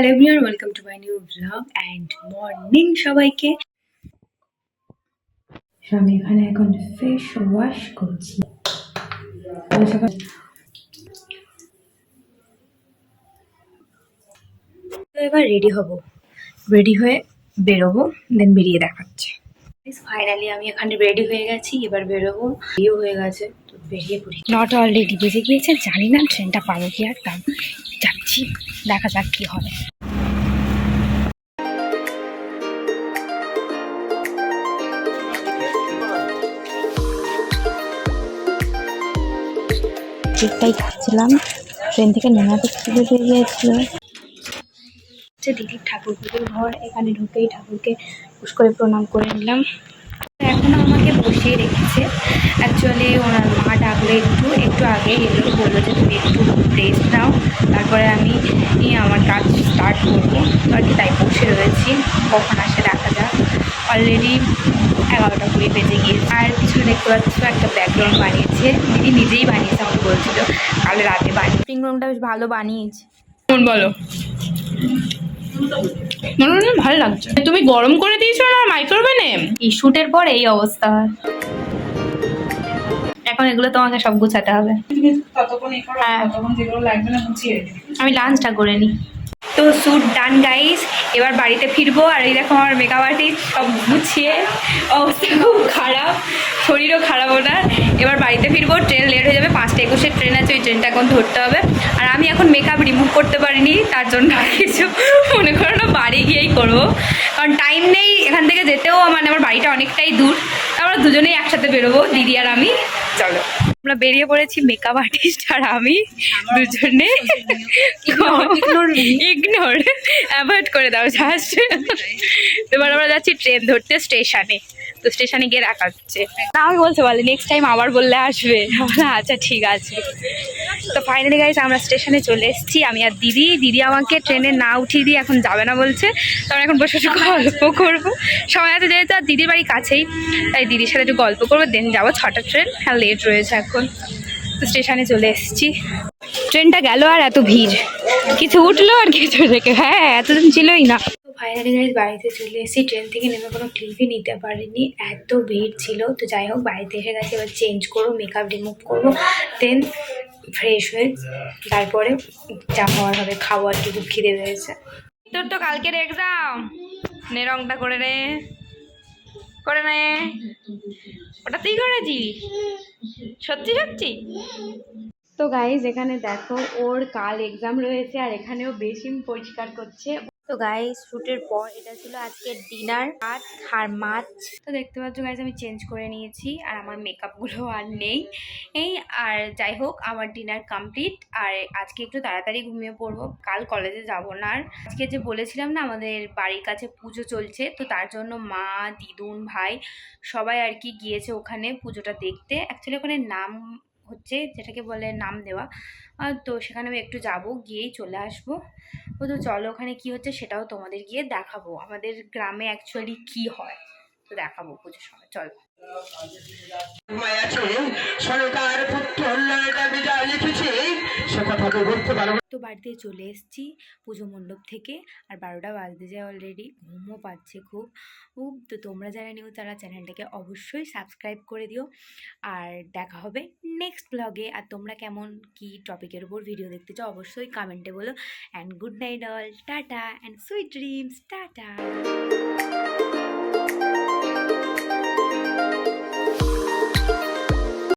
Hello everyone, welcome to my new blog and morning সবাইকে। আমি এখানে এখন ফেস ওয়াশ করছি। তো এবার রেডি হব, রেডি হয়ে বেরোবো, দেন বেরিয়ে দেখাচ্ছে। ফাইনালি আমি এখানে রেডি হয়ে গেছি, এবার বেরোবো। বিয়ে হয়ে গেছে তো বেরিয়ে পড়ি। নট অলরেডি বেজে গিয়েছে, জানি না ট্রেনটা পাবো কি আর তাও যাচ্ছি, দেখা যাক কি হয়। কেকটাই খাচ্ছিলাম, ট্রেন থেকে নেমাতে খিদে পেয়ে গিয়েছিল। দিদির ঠাকুর পুজোর ঘর, এখানে ঢুকেই ঠাকুরকে পুষ করে প্রণাম করে নিলাম। এখনও আমাকে বসিয়ে রেখেছে, অ্যাকচুয়ালি ওনার মা ডাকলে একটু আগে এলো, বললো যে তুমি একটু রেস্ট নাও, তারপরে আমি আমার কাজ স্টার্ট করবো। আর কি তাই বসে রয়েছি, কখন আসে দেখা যাক। অলরেডি 11:20 বেজে গিয়েছে। আর কিছু দেখতে পাচ্ছ একটা ব্যাকগ্রাউন্ড বানিয়েছে, দিদি নিজেই বানিয়েছে, আমাকে বলছিল কাল রাতে বানিয়ে। স্প্রিং রুমটা বেশ ভালো বানিয়েছে। বলো, ভালো লাগছে। তুমি গরম করে দিয়েছো না মাইক্রোওভেনে? এই শুটের পর এই অবস্থা, এখন এগুলো তোমাকে সব গুছাতে হবে। আমি লাঞ্চটা করে নিই। তো শ্যুট ডান গাইস, এবার বাড়িতে ফিরবো। আর এই দেখো আমার মেকআপ আর্টিস্ট সব গুছিয়ে, অবস্থা খুব খারাপ, শরীরও খারাপ ওনার। এবার বাড়িতে ফিরবো, ট্রেন লেট হয়ে যাবে, 5:21 ট্রেন আছে, ওই ট্রেনটা এখন ধরতে হবে। আর আমি এখন মেকআপ রিমুভ করতে পারিনি, তার জন্য কিছু মনে করো না, বাড়ি গিয়েই করবো, কারণ টাইম নেই। এখান থেকে যেতেও মানে আমার বাড়িটা অনেকটাই দূর। আমরা দুজনেই একসাথে বেরোবো, দিদি আর আমি। চলো, আমরা বেরিয়ে পড়েছি, মেকআপ আর্টিস্ট আর আমি দুজনে। ইগনোর, অ্যাভয়েড করে দাও জাস্ট। এবার আমরা যাচ্ছি ট্রেন ধরতে স্টেশনে। তো স্টেশনে গিয়ে দেখা হচ্ছে। না, আমি বলতে বলে নেক্সট টাইম আবার বললে আসবে। আচ্ছা ঠিক আছে। তো ফাইনালি গাইস আমরা স্টেশনে চলে এসেছি, আমি আর দিদি। দিদি আমাকে ট্রেনে না উঠিয়ে দিয়ে এখন যাবে না বলছে, তো আমরা এখন বসে বসে গল্প করবো। সময় আছে যেহেতু, আর দিদির বাড়ি কাছেই, তাই দিদির সাথে একটু গল্প করবো, দেন যাবো 6টা ট্রেন। হ্যাঁ, লেট রয়েছে এখন। তো স্টেশনে চলে এসেছি, ট্রেনটা গেল আর এত ভিড়, কিছু উঠলো আর কিছু থেকে, হ্যাঁ এতদিন ছিলই না। ফাইনালি গাইস বাড়িতে চলে এসেছি, ট্রেন থেকে নেমে কোনো ক্লিপই নিতে পারিনি, এত ভিড় ছিল। তো যাই হোক, বাড়িতে এসে গেছে, এবার চেঞ্জ করবো, মেকআপ রিমুভ করবো, দেন ফ্রেশ হয়ে তারপরে যা খাওয়ার হবে খাবো। আর কি খুব খিদে পেয়েছে। তোর তো কালকের এক্সাম, নে রংটা করে নে, করে নে। ওটা তুই করেছিস? সত্যি সত্যি? তো গাইজ এখানে দেখো, ওর কাল এক্সাম রয়েছে, আর এখানেও বেসিন পরিষ্কার করছে। তো গাইজ শ্যুটের পর এটা ছিল আজকের ডিনার, ভাত আর মাছ। তো দেখতে পাচ্ছ গাইজ আমি চেঞ্জ করে নিয়েছি, আর আমার মেকআপগুলো আর নেই। আর যাই হোক, আমার ডিনার কমপ্লিট। আর আজকে একটু তাড়াতাড়ি ঘুমিয়ে পড়বো, কাল কলেজে যাব না। আর আজকে যে বলেছিলাম না আমাদের বাড়ির কাছে পুজো চলছে, তো তার জন্য মা, দিদুন, ভাই সবাই আর কি গিয়েছে ওখানে পুজোটা দেখতে। অ্যাকচুয়ালি ওখানে নাম হচ্ছে, যেটাকে বলে নাম দেওয়া। তো সেখানে আমি একটু যাব, গিয়েই চলে আসবো। তো চলো, ওখানে কি হচ্ছে সেটাও তোমাদের গিয়ে দেখাবো, আমাদের গ্রামে অ্যাকচুয়ালি কি হয় তো দেখাবো পুজোর সময়। চলো। তো বাড়িতে চলে এসেছি পুজো মণ্ডপ থেকে, আর 12টা বাজতে যায় অলরেডি, ঘুমও পাচ্ছে খুব। তো তোমরা যারা নিও তারা চ্যানেলটাকে অবশ্যই সাবস্ক্রাইব করে দিও, আর দেখা হবে নেক্সট ব্লগে। আর তোমরা কেমন কি টপিকের উপর ভিডিও দেখতে চাও অবশ্যই কমেন্টে বলো। And good night all, tata and sweet dreams, tata.